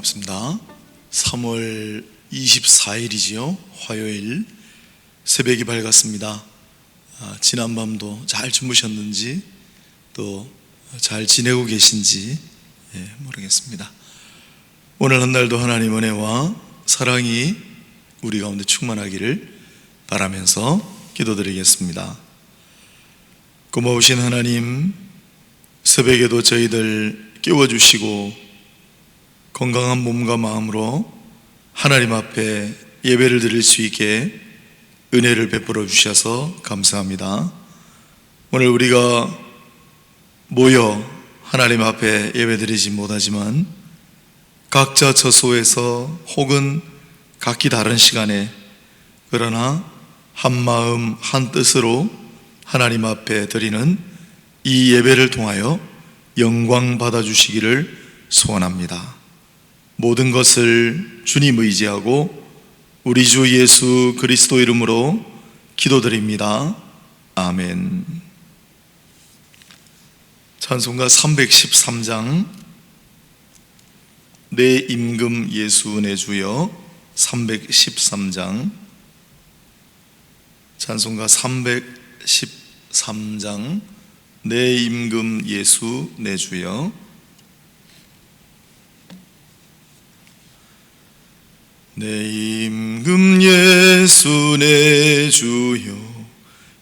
반갑습니다. 3월 24일이지요. 화요일 새벽이 밝았습니다. 지난밤도 잘 주무셨는지 또 잘 지내고 계신지 모르겠습니다. 오늘 한 날도 하나님 은혜와 사랑이 우리 가운데 충만하기를 바라면서 기도드리겠습니다. 고마우신 하나님, 새벽에도 저희들 깨워주시고 건강한 몸과 마음으로 하나님 앞에 예배를 드릴 수 있게 은혜를 베풀어 주셔서 감사합니다. 오늘 우리가 모여 하나님 앞에 예배 드리지 못하지만 각자 처소에서 혹은 각기 다른 시간에 그러나 한 마음 한 뜻으로 하나님 앞에 드리는 이 예배를 통하여 영광 받아주시기를 소원합니다. 모든 것을 주님 의지하고 우리 주 예수 그리스도 이름으로 기도드립니다. 아멘. 찬송가 313장 내 임금 예수 내 주여, 313장, 찬송가 313장 내 임금 예수 내 주여. 내 임금 예수 내 주여,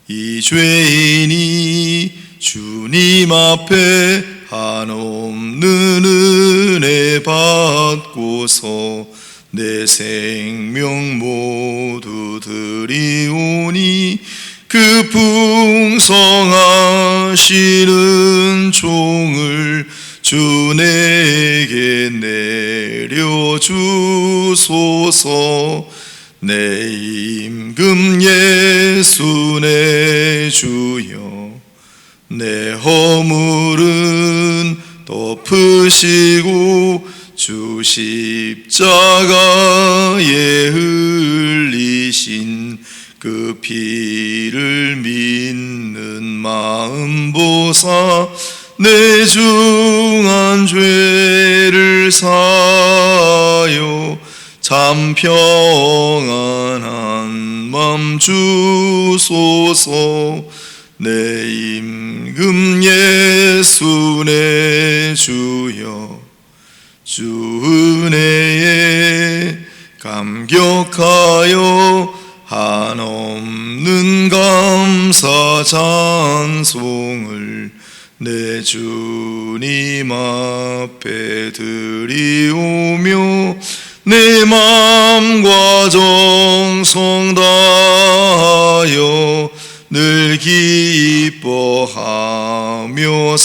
이 죄인이 주님 앞에 한없는 은혜 받고서 내 생명 모두 드리오니 그 풍성하시는 종을 주 내게 내려주소서. 내 임금 예수 내 주여, 내 허물은 덮으시고 주 십자가에 흘리신 그 피를 믿는 마음 보사 내 중한 죄를 사하여 참 평안한 맘 주소서. 내 임금 예수 내 주여, 주 은혜에 감격하여 한없는 감사 찬송을 내 주님 앞에 드리오며 내 맘과 정성 다하여 늘 기뻐하며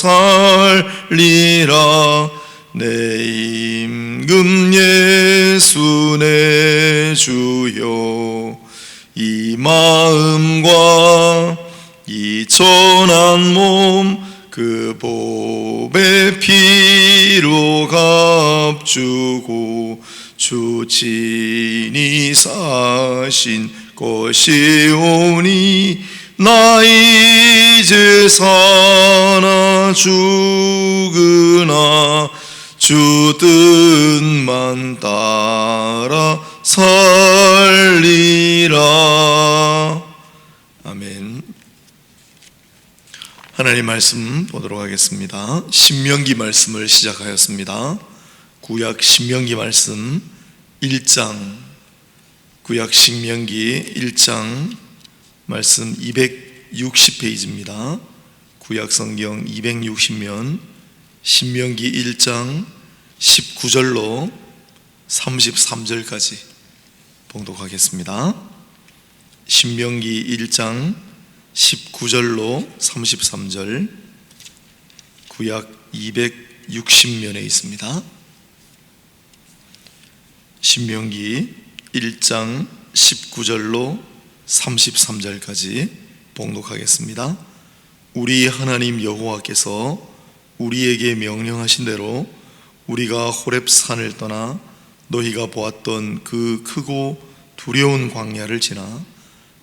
살리라. 내 임금 예수 내 주여, 이 마음과 이 천한 몸 그 보배 피로 값주고 주 친히 사신 것이오니 나 이제 사나 죽으나 주 뜻만 따라 살리라. 아멘. 하나님 말씀 보도록 하겠습니다. 신명기 말씀을 시작하였습니다. 구약 신명기 말씀 1장, 구약 신명기 1장 말씀 260페이지입니다. 구약 성경 260면 신명기 1장 19절로 33절까지 봉독하겠습니다. 신명기 1장 19절로 33절, 구약 260면에 있습니다. 신명기 1장 19절로 33절까지 봉독하겠습니다. 우리 하나님 여호와께서 우리에게 명령하신 대로 우리가 호렙산을 떠나 너희가 보았던 그 크고 두려운 광야를 지나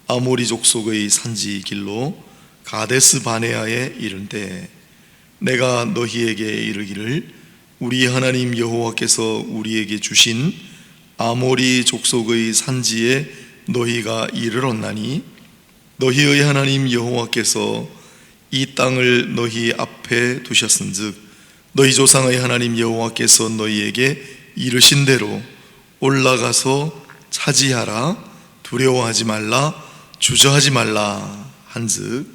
아모리 족속의 산지 길로 가데스 바네아에 이른 때 내가 너희에게 이르기를 우리 하나님 여호와께서 우리에게 주신 아모리 족속의 산지에 너희가 이르렀나니 너희의 하나님 여호와께서 이 땅을 너희 앞에 두셨은즉 너희 조상의 하나님 여호와께서 너희에게 이르신 대로 올라가서 차지하라, 두려워하지 말라, 주저하지 말라 한즉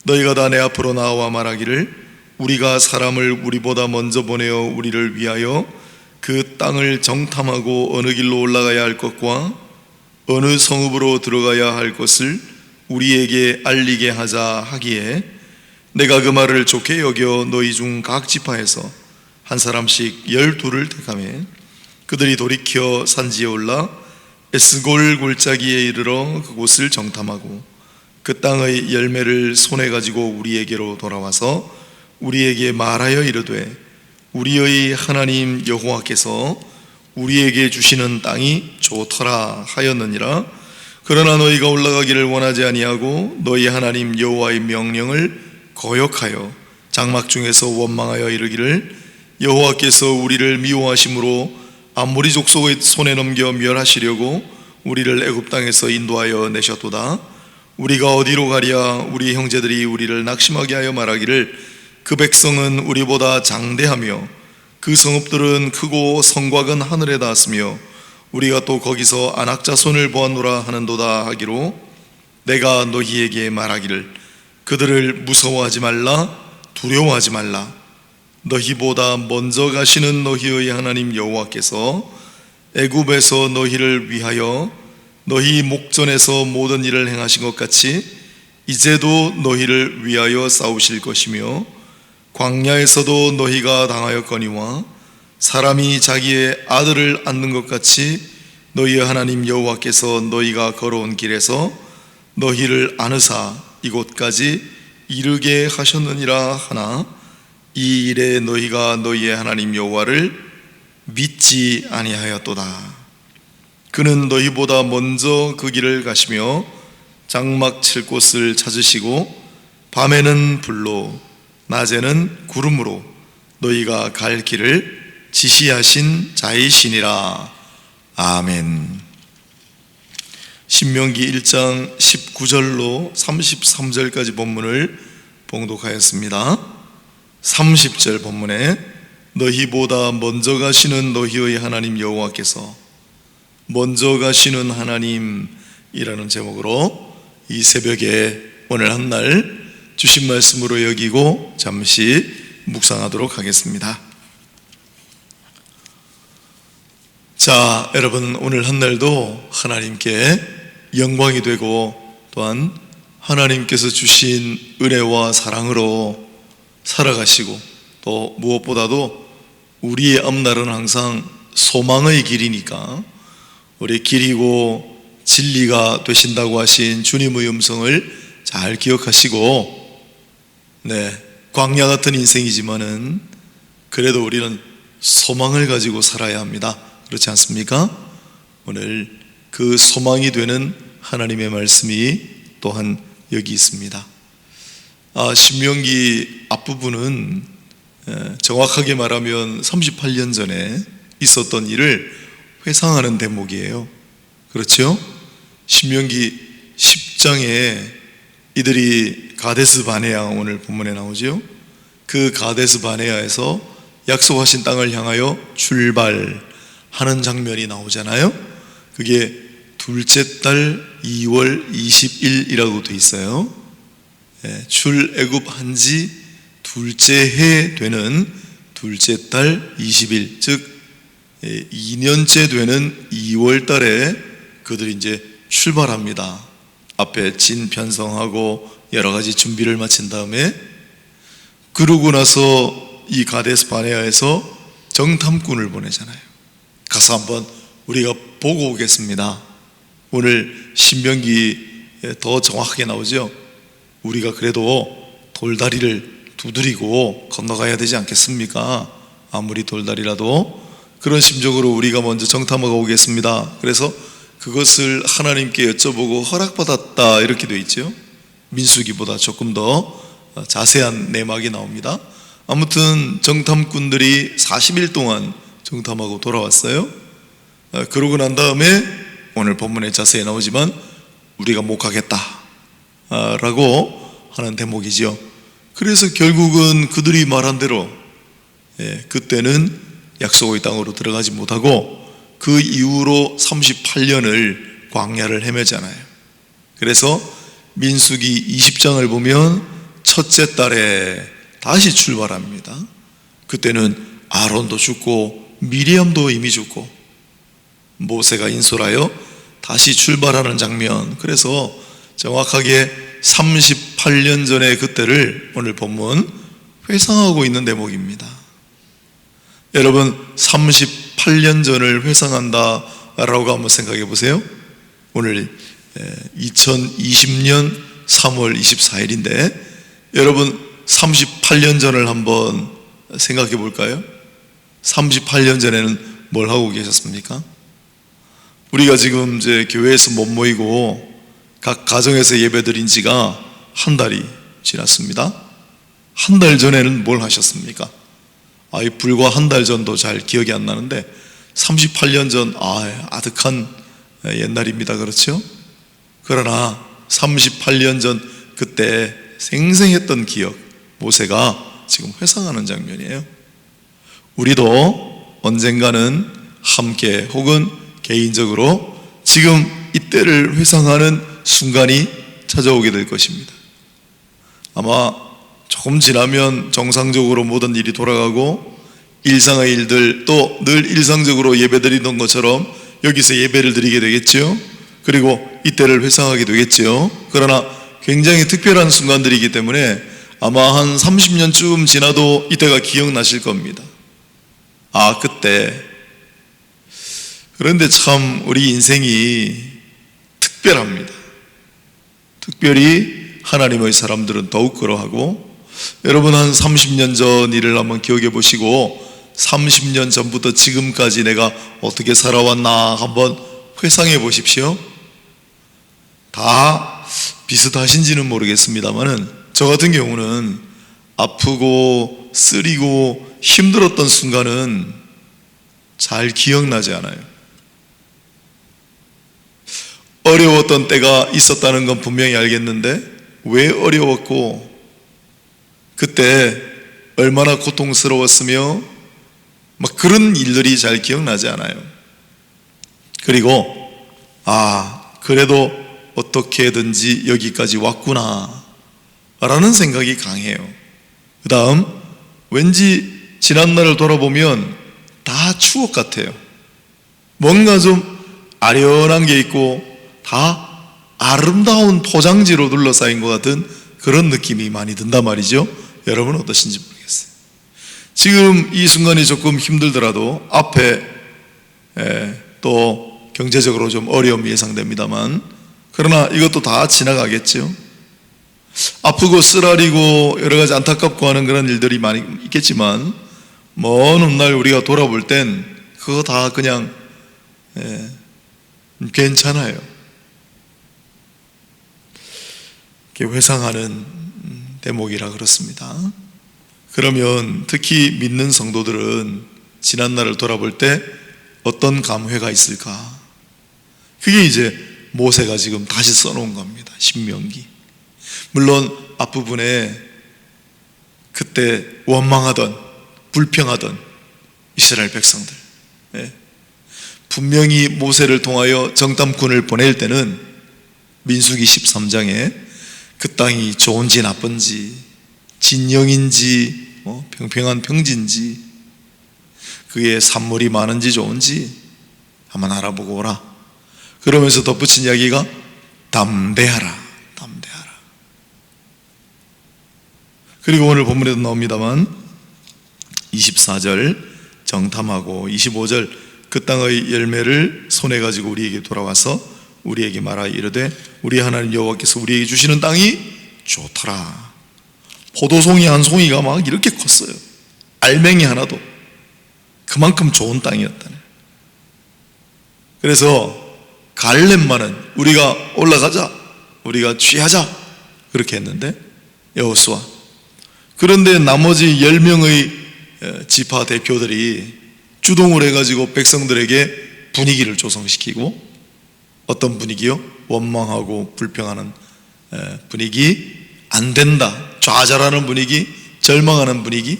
너희가 다 내 앞으로 나와 말하기를 우리가 사람을 우리보다 먼저 보내어 우리를 위하여 그 땅을 정탐하고 어느 길로 올라가야 할 것과 어느 성읍으로 들어가야 할 것을 우리에게 알리게 하자 하기에 내가 그 말을 좋게 여겨 너희 중 각 지파에서 한 사람씩 12를 택하매 그들이 돌이켜 산지에 올라 에스골 골짜기에 이르러 그곳을 정탐하고 그 땅의 열매를 손에 가지고 우리에게로 돌아와서 우리에게 말하여 이르되 우리의 하나님 여호와께서 우리에게 주시는 땅이 좋더라 하였느니라. 그러나 너희가 올라가기를 원하지 아니하고 너희 하나님 여호와의 명령을 거역하여 장막 중에서 원망하여 이르기를 여호와께서 우리를 미워하심으로 아모리 족속의 손에 넘겨 멸하시려고 우리를 애굽 땅에서 인도하여 내셨도다. 우리가 어디로 가랴? 우리 형제들이 우리를 낙심하게 하여 말하기를 그 백성은 우리보다 장대하며 그 성읍들은 크고 성곽은 하늘에 닿았으며 우리가 또 거기서 아낙 자손을 보았노라 하는도다 하기로 내가 너희에게 말하기를 그들을 무서워하지 말라, 두려워하지 말라. 너희보다 먼저 가시는 너희의 하나님 여호와께서 애굽에서 너희를 위하여 너희 목전에서 모든 일을 행하신 것 같이 이제도 너희를 위하여 싸우실 것이며 광야에서도 너희가 당하였거니와 사람이 자기의 아들을 안는 것 같이 너희의 하나님 여호와께서 너희가 걸어온 길에서 너희를 안으사 이곳까지 이르게 하셨느니라 하나 이 일에 너희가 너희의 하나님 여호와를 믿지 아니하였도다. 그는 너희보다 먼저 그 길을 가시며 장막 칠 곳을 찾으시고 밤에는 불로 낮에는 구름으로 너희가 갈 길을 지시하신 자이시니라. 아멘. 신명기 1장 19절로 33절까지 본문을 봉독하였습니다. 30절 본문에 너희보다 먼저 가시는 너희의 하나님 여호와께서 먼저 가시는 하나님이라는 제목으로 이 새벽에 오늘 한날 주신 말씀으로 여기고 잠시 묵상하도록 하겠습니다. 자, 여러분 오늘 한날도 하나님께 영광이 되고 또한 하나님께서 주신 은혜와 사랑으로 살아가시고 또 무엇보다도 우리의 앞날은 항상 소망의 길이니까 우리 길이고 진리가 되신다고 하신 주님의 음성을 잘 기억하시고 광야 같은 인생이지만은 그래도 우리는 소망을 가지고 살아야 합니다. 그렇지 않습니까? 오늘 그 소망이 되는 하나님의 말씀이 또한 여기 있습니다. 신명기 앞부분은 정확하게 말하면 38년 전에 있었던 일을 회상하는 대목이에요. 그렇죠? 신명기 10장에 이들이 가데스 바네아, 오늘 본문에 나오죠. 그 가데스 바네아에서 약속하신 땅을 향하여 출발하는 장면이 나오잖아요. 그게 둘째 달 2월 20일이라고 돼 있어요. 출애굽한 지 둘째 해 되는 둘째 달 20일, 즉 2년째 되는 2월 달에 그들이 이제 출발합니다. 앞에 진 편성하고 여러 가지 준비를 마친 다음에 그러고 나서 이 가데스 바네아에서 정탐꾼을 보내잖아요. 가서 한번 우리가 보고 오겠습니다. 오늘 신명기에 더 정확하게 나오죠. 우리가 그래도 돌다리를 두드리고 건너가야 되지 않겠습니까? 아무리 돌다리라도 그런 심정으로 우리가 먼저 정탐하고 오겠습니다. 그래서 그것을 하나님께 여쭤보고 허락받았다 이렇게 되어 있죠. 민수기보다 조금 더 자세한 내막이 나옵니다. 아무튼 정탐꾼들이 40일 동안 정탐하고 돌아왔어요. 그러고 난 다음에 오늘 본문에 자세히 나오지만 우리가 못 가겠다 라고 하는 대목이죠. 그래서 결국은 그들이 말한 대로 그때는 약속의 땅으로 들어가지 못하고 그 이후로 38년을 광야를 헤매잖아요. 그래서 민수기 20장을 보면 첫째 달에 다시 출발합니다. 그때는 아론도 죽고 미리암도 이미 죽고 모세가 인솔하여 다시 출발하는 장면. 그래서 정확하게 38년 전의 그때를 오늘 본문 회상하고 있는 대목입니다. 여러분, 38년 전을 회상한다 라고 한번 생각해 보세요. 오늘 2020년 3월 24일인데 여러분 38년 전을 한번 생각해 볼까요? 38년 전에는 뭘 하고 계셨습니까? 우리가 지금 이제 교회에서 못 모이고 각 가정에서 예배드린 지가 한 달이 지났습니다. 한 달 전에는 뭘 하셨습니까? 불과 한 달 전도 잘 기억이 안 나는데 38년 전 아득한 옛날입니다. 그렇죠? 그러나 38년 전 그때 생생했던 기억, 모세가 지금 회상하는 장면이에요. 우리도 언젠가는 함께 혹은 개인적으로 지금 이때를 회상하는 순간이 찾아오게 될 것입니다. 아마 조금 지나면 정상적으로 모든 일이 돌아가고 일상의 일들, 또 늘 일상적으로 예배드리던 것처럼 여기서 예배를 드리게 되겠죠. 그리고 이때를 회상하게 되겠죠. 그러나 굉장히 특별한 순간들이기 때문에 아마 한 30년쯤 지나도 이때가 기억나실 겁니다. 그때. 그런데 참 우리 인생이 특별합니다. 특별히 하나님의 사람들은 더욱 그러하고, 여러분 한 30년 전 일을 한번 기억해 보시고 30년 전부터 지금까지 내가 어떻게 살아왔나 한번 회상해 보십시오. 다 비슷하신지는 모르겠습니다만은 저 같은 경우는 아프고 쓰리고 힘들었던 순간은 잘 기억나지 않아요. 어려웠던 때가 있었다는 건 분명히 알겠는데 왜 어려웠고 그때 얼마나 고통스러웠으며 막 그런 일들이 잘 기억나지 않아요. 그리고 그래도 어떻게든지 여기까지 왔구나 라는 생각이 강해요. 그 다음 왠지 지난날을 돌아보면 다 추억 같아요. 뭔가 좀 아련한 게 있고 다 아름다운 포장지로 둘러싸인 것 같은 그런 느낌이 많이 든단 말이죠. 여러분은 어떠신지 모르겠어요. 지금 이 순간이 조금 힘들더라도 앞에 또 경제적으로 좀 어려움이 예상됩니다만, 그러나 이것도 다 지나가겠죠. 아프고 쓰라리고 여러 가지 안타깝고 하는 그런 일들이 많이 있겠지만 먼 훗날 우리가 돌아볼 땐 그거 다 그냥 괜찮아요. 이렇게 회상하는 대목이라 그렇습니다. 그러면 특히 믿는 성도들은 지난날을 돌아볼 때 어떤 감회가 있을까? 그게 이제 모세가 지금 다시 써놓은 겁니다. 신명기. 물론 앞부분에 그때 원망하던 불평하던 이스라엘 백성들, 분명히 모세를 통하여 정탐꾼을 보낼 때는 민수기 13장에 그 땅이 좋은지 나쁜지, 진영인지 평평한 평지인지, 그의 산물이 많은지 좋은지 한번 알아보고 오라. 그러면서 덧붙인 이야기가 담대하라. 그리고 오늘 본문에도 나옵니다만 24절 정탐하고 25절 그 땅의 열매를 손에 가지고 우리에게 돌아와서 우리에게 말하 이르되 우리 하나님 여호와께서 우리에게 주시는 땅이 좋더라. 포도송이 한 송이가 막 이렇게 컸어요. 알맹이 하나도. 그만큼 좋은 땅이었다네. 그래서 갈렙만은 우리가 올라가자, 우리가 취하자 그렇게 했는데 여호수아 그런데 나머지 10명의 지파 대표들이 주동을 해가지고 백성들에게 분위기를 조성시키고, 어떤 분위기요? 원망하고 불평하는 분위기, 안 된다, 좌절하는 분위기, 절망하는 분위기.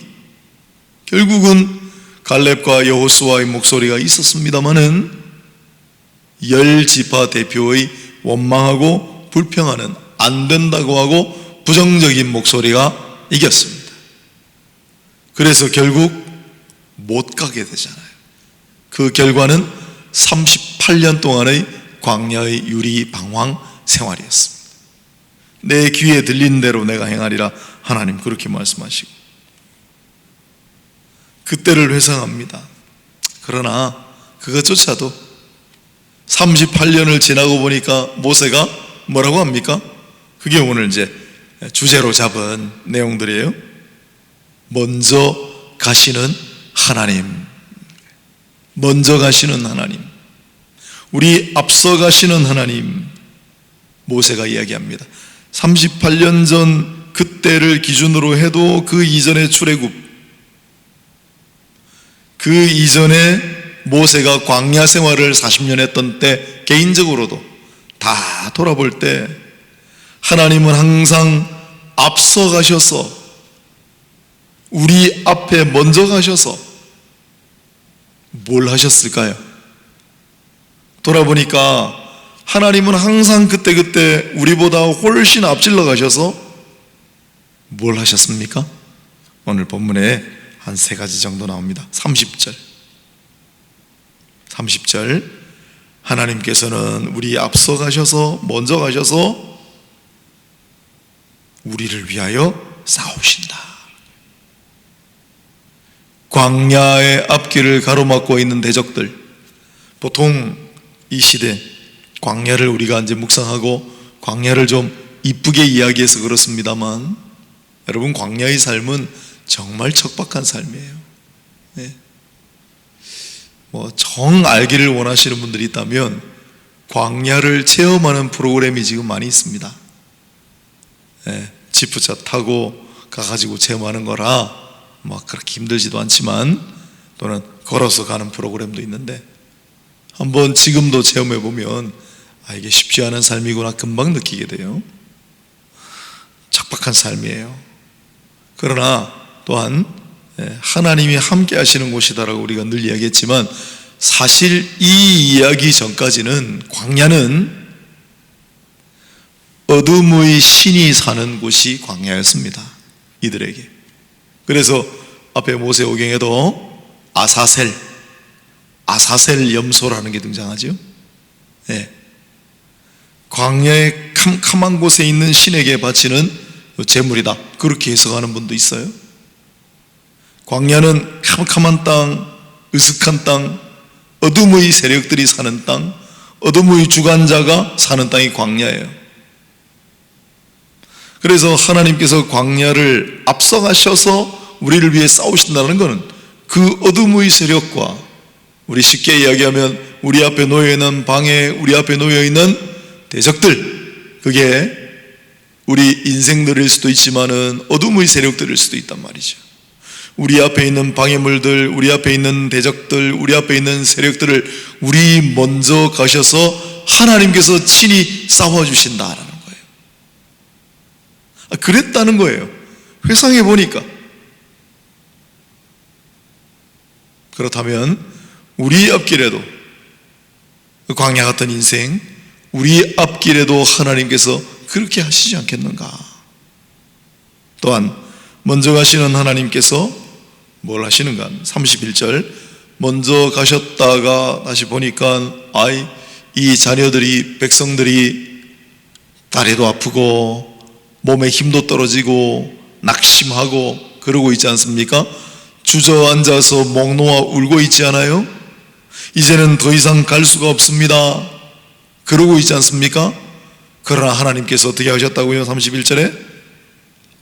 결국은 갈렙과 여호수아의 목소리가 있었습니다마는 10지파 대표의 원망하고 불평하는, 안 된다고 하고 부정적인 목소리가 이겼습니다. 그래서 결국 못 가게 되잖아요. 그 결과는 38년 동안의 광야의 유리 방황 생활이었습니다. 내 귀에 들린 대로 내가 행하리라, 하나님 그렇게 말씀하시고 그때를 회상합니다. 그러나 그것조차도 38년을 지나고 보니까 모세가 뭐라고 합니까? 그게 오늘 이제 주제로 잡은 내용들이에요. 먼저 가시는 하나님, 먼저 가시는 하나님, 우리 앞서 가시는 하나님, 모세가 이야기합니다. 38년 전 그때를 기준으로 해도 그 이전의 출애굽, 그 이전에 모세가 광야 생활을 40년 했던 때, 개인적으로도 다 돌아볼 때 하나님은 항상 앞서 가셔서, 우리 앞에 먼저 가셔서 뭘 하셨을까요? 돌아보니까 하나님은 항상 그때그때 우리보다 훨씬 앞질러 가셔서 뭘 하셨습니까? 오늘 본문에 한 3가지 정도 나옵니다. 30절 하나님께서는 우리 앞서 가셔서, 먼저 가셔서 우리를 위하여 싸우신다. 광야의 앞길을 가로막고 있는 대적들, 보통 이 시대 광야를 우리가 이제 묵상하고 광야를 좀 이쁘게 이야기해서 그렇습니다만, 여러분 광야의 삶은 정말 척박한 삶이에요. 네. 정 알기를 원하시는 분들이 있다면 광야를 체험하는 프로그램이 지금 많이 있습니다. 네. 지프차 타고 가가지고 체험하는 거라 그렇게 힘들지도 않지만, 또는 걸어서 가는 프로그램도 있는데, 한번 지금도 체험해 보면 이게 쉽지 않은 삶이구나 금방 느끼게 돼요. 척박한 삶이에요. 그러나 또한 하나님이 함께 하시는 곳이다라고 우리가 늘 이야기했지만, 사실 이 이야기 전까지는 광야는 어둠의 신이 사는 곳이 광야였습니다, 이들에게. 그래서 앞에 모세오경에도 아사셀 염소라는 게 등장하죠. 네. 광야의 캄캄한 곳에 있는 신에게 바치는 제물이다, 그렇게 해석하는 분도 있어요. 광야는 캄캄한 땅, 으슥한 땅, 어둠의 세력들이 사는 땅, 어둠의 주관자가 사는 땅이 광야예요. 그래서 하나님께서 광야를 앞서가셔서 우리를 위해 싸우신다는 것은 그 어둠의 세력과, 우리 쉽게 이야기하면 우리 앞에 놓여있는 방해, 우리 앞에 놓여있는 대적들, 그게 우리 인생들일 수도 있지만은 어둠의 세력들일 수도 있단 말이죠. 우리 앞에 있는 방해물들, 우리 앞에 있는 대적들, 우리 앞에 있는 세력들을 우리 먼저 가셔서 하나님께서 친히 싸워주신다라는 거예요. 그랬다는 거예요. 회상해 보니까. 그렇다면 우리 앞길에도, 광야 같은 인생, 우리 앞길에도 하나님께서 그렇게 하시지 않겠는가? 또한 먼저 가시는 하나님께서 뭘 하시는가? 31절 먼저 가셨다가 다시 보니까 이 자녀들이, 백성들이 다리도 아프고 몸에 힘도 떨어지고 낙심하고 그러고 있지 않습니까? 주저앉아서 목 놓아 울고 있지 않아요? 이제는 더 이상 갈 수가 없습니다, 그러고 있지 않습니까? 그러나 하나님께서 어떻게 하셨다고요? 31절에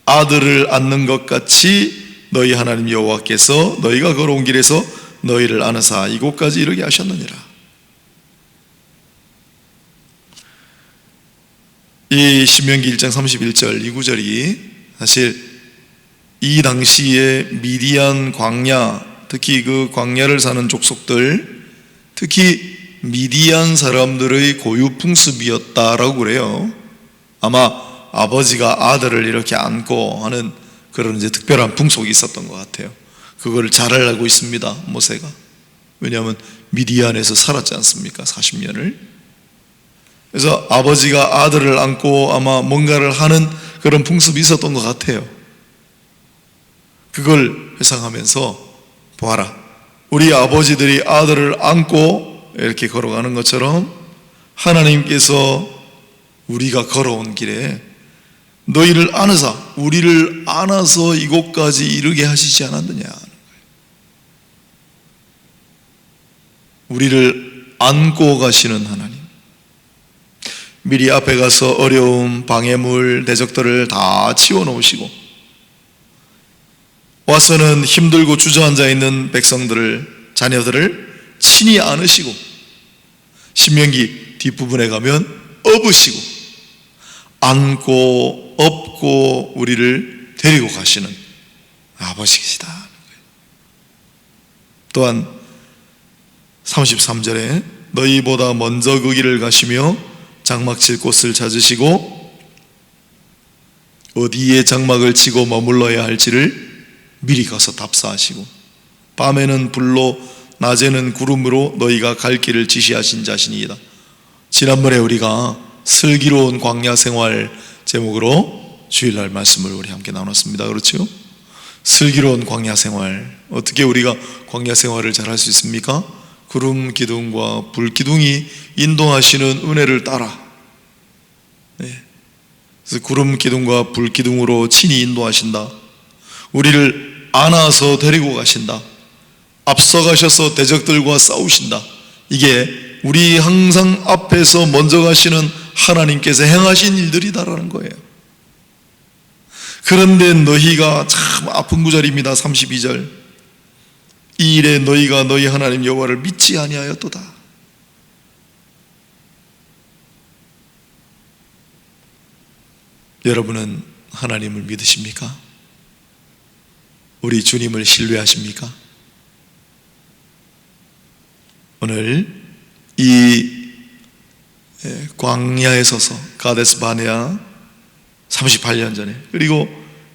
아들을 안는 것 같이 너희 하나님 여호와께서 너희가 걸어온 길에서 너희를 안으사 이곳까지 이르게 하셨느니라. 이 신명기 1장 31절 이 구절이 사실 이 당시에 미디안 광야, 특히 그 광야를 사는 족속들, 특히 미디안 사람들의 고유 풍습이었다라고 그래요. 아마 아버지가 아들을 이렇게 안고 하는 그런 이제 특별한 풍속이 있었던 것 같아요. 그걸 잘 알고 있습니다, 모세가. 왜냐하면 미디안에서 살았지 않습니까? 40년을. 그래서 아버지가 아들을 안고 아마 뭔가를 하는 그런 풍습이 있었던 것 같아요. 그걸 회상하면서 보아라, 우리 아버지들이 아들을 안고 이렇게 걸어가는 것처럼 하나님께서 우리가 걸어온 길에 너희를 안으사, 우리를 안아서 이곳까지 이르게 하시지 않았느냐. 우리를 안고 가시는 하나님, 미리 앞에 가서 어려움, 방해물, 대적들을 다 치워놓으시고 와서는 힘들고 주저앉아 있는 백성들을, 자녀들을 친히 안으시고 신명기 뒷부분에 가면 업으시고 안고 업고 우리를 데리고 가시는 아버지시다. 또한 33절에 너희보다 먼저 그 길을 가시며 장막 칠 곳을 찾으시고 어디에 장막을 치고 머물러야 할지를 미리 가서 답사하시고 밤에는 불로 낮에는 구름으로 너희가 갈 길을 지시하신 자신이다. 지난번에 우리가 슬기로운 광야 생활 제목으로 주일날 말씀을 우리 함께 나눴습니다. 그렇죠? 슬기로운 광야 생활, 어떻게 우리가 광야 생활을 잘 할 수 있습니까? 구름 기둥과 불 기둥이 인도하시는 은혜를 따라, 그래서 구름 기둥과 불 기둥으로 친히 인도하신다. 우리를 안아서 데리고 가신다. 앞서가셔서 대적들과 싸우신다. 이게 우리 항상 앞에서 먼저 가시는 하나님께서 행하신 일들이다라는 거예요. 그런데 너희가 참 아픈 구절입니다. 32절. 이 일에 너희가 너희 하나님 여호와를 믿지 아니하였도다. 여러분은 하나님을 믿으십니까? 우리 주님을 신뢰하십니까? 오늘 이 광야에 서서 가데스 바네아 38년 전에, 그리고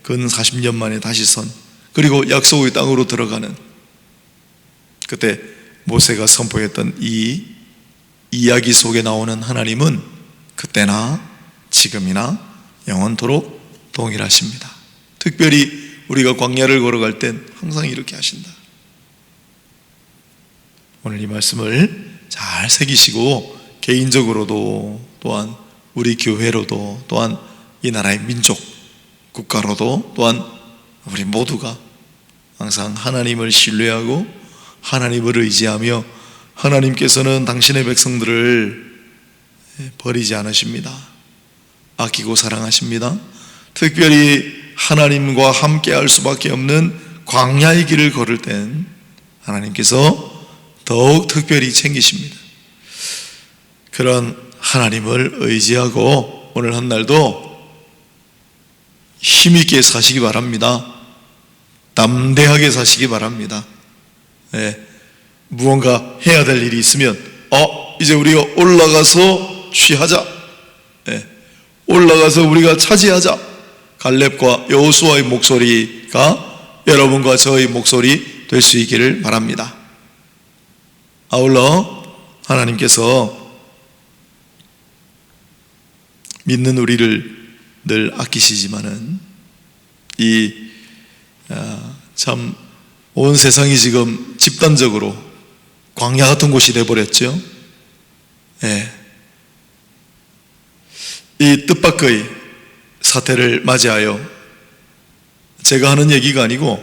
근 40년 만에 다시 선, 그리고 약속의 땅으로 들어가는 그때 모세가 선포했던 이 이야기 속에 나오는 하나님은 그때나 지금이나 영원토록 동일하십니다. 특별히 우리가 광야를 걸어갈 땐 항상 이렇게 하신다. 오늘 이 말씀을 잘 새기시고 개인적으로도 또한 우리 교회로도 또한 이 나라의 민족 국가로도 또한 우리 모두가 항상 하나님을 신뢰하고 하나님을 의지하며 하나님께서는 당신의 백성들을 버리지 않으십니다. 아끼고 사랑하십니다. 특별히 하나님과 함께 할 수밖에 없는 광야의 길을 걸을 땐 하나님께서 더욱 특별히 챙기십니다. 그런 하나님을 의지하고 오늘 한 날도 힘있게 사시기 바랍니다. 담대하게 사시기 바랍니다. 무언가 해야 될 일이 있으면 이제 우리가 올라가서 취하자, 올라가서 우리가 차지하자. 갈렙과 여호수아의 목소리가 여러분과 저의 목소리 될 수 있기를 바랍니다. 아울러 하나님께서 믿는 우리를 늘 아끼시지만은 참 온 세상이 지금 집단적으로 광야 같은 곳이 되어버렸죠. 이 뜻밖의 사태를 맞이하여, 제가 하는 얘기가 아니고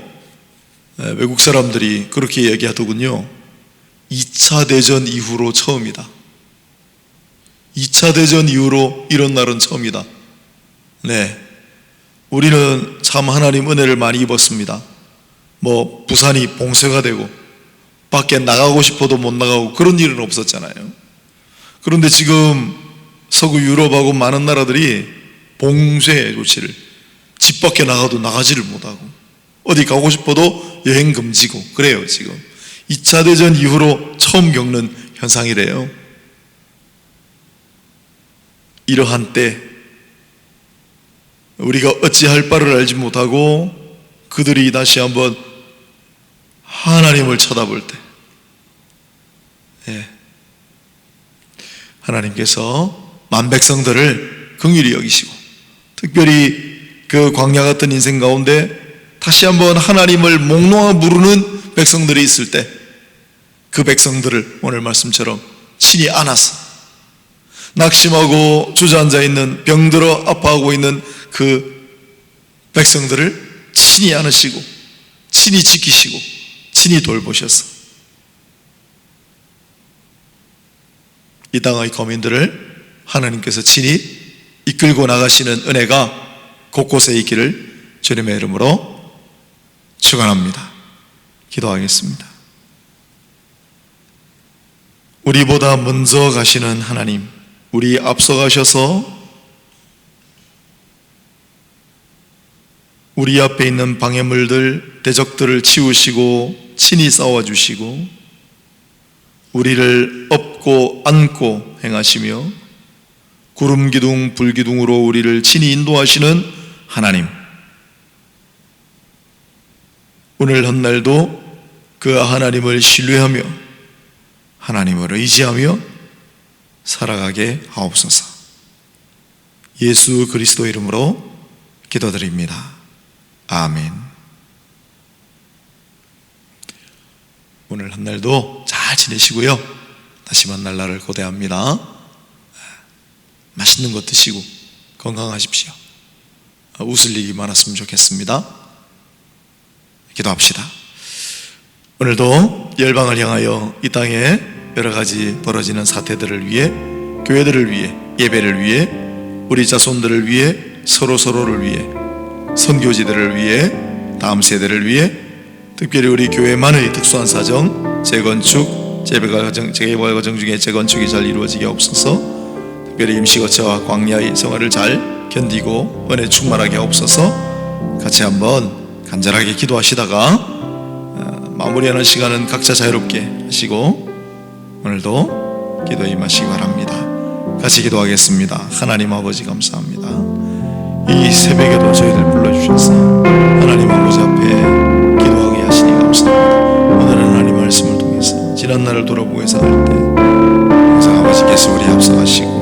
외국 사람들이 그렇게 얘기하더군요. 2차 대전 이후로 처음이다. 2차 대전 이후로 이런 날은 처음이다. 우리는 참 하나님 은혜를 많이 입었습니다. 부산이 봉쇄가 되고 밖에 나가고 싶어도 못 나가고 그런 일은 없었잖아요. 그런데 지금 서구 유럽하고 많은 나라들이 봉쇄 조치를, 집 밖에 나가도 나가지를 못하고 어디 가고 싶어도 여행 금지고 그래요. 지금 2차 대전 이후로 처음 겪는 현상이래요. 이러한 때 우리가 어찌할 바를 알지 못하고 그들이 다시 한번 하나님을 쳐다볼 때 하나님께서 만백성들을 긍휼히 여기시고 특별히 그 광야 같은 인생 가운데 다시 한번 하나님을 목놓아 부르는 백성들이 있을 때 그 백성들을 오늘 말씀처럼 친히 안아서 낙심하고 주저앉아 있는 병들어 아파하고 있는 그 백성들을 친히 안으시고 친히 지키시고 친히 돌보셔서 이 땅의 거민들을 하나님께서 친히 이끌고 나가시는 은혜가 곳곳에 있기를 주님의 이름으로 축원합니다. 기도하겠습니다. 우리보다 먼저 가시는 하나님, 우리 앞서 가셔서 우리 앞에 있는 방해물들, 대적들을 치우시고 친히 싸워주시고 우리를 업고 안고 행하시며 구름기둥 불기둥으로 우리를 친히 인도하시는 하나님, 오늘 한날도 그 하나님을 신뢰하며 하나님을 의지하며 살아가게 하옵소서. 예수 그리스도 이름으로 기도드립니다. 아멘. 오늘 한날도 잘 지내시고요. 다시 만날 날을 고대합니다. 맛있는 것 드시고 건강하십시오. 웃을 일이 많았으면 좋겠습니다. 기도합시다. 오늘도 열방을 향하여 이 땅에 여러 가지 벌어지는 사태들을 위해, 교회들을 위해, 예배를 위해, 우리 자손들을 위해, 서로를 위해, 선교지들을 위해, 다음 세대를 위해, 특별히 우리 교회만의 특수한 사정, 재건축, 재개발 과정 중에 재건축이 잘 이루어지게 없어서 특별히 임시거처와 광야의 생활을 잘 견디고 은혜 충만하게 하옵소서. 같이 한번 간절하게 기도하시다가 마무리하는 시간은 각자 자유롭게 하시고 오늘도 기도에 임하시기 바랍니다. 같이 기도하겠습니다. 하나님 아버지 감사합니다. 이 새벽에도 저희들 불러주셔서 하나님 아버지 앞에 기도하게 하시니 감사합니다. 오늘은 하나님 말씀을 통해서 지난 날을 돌아보고 살아갈 때 항상 아버지께서 우리 앞서가시고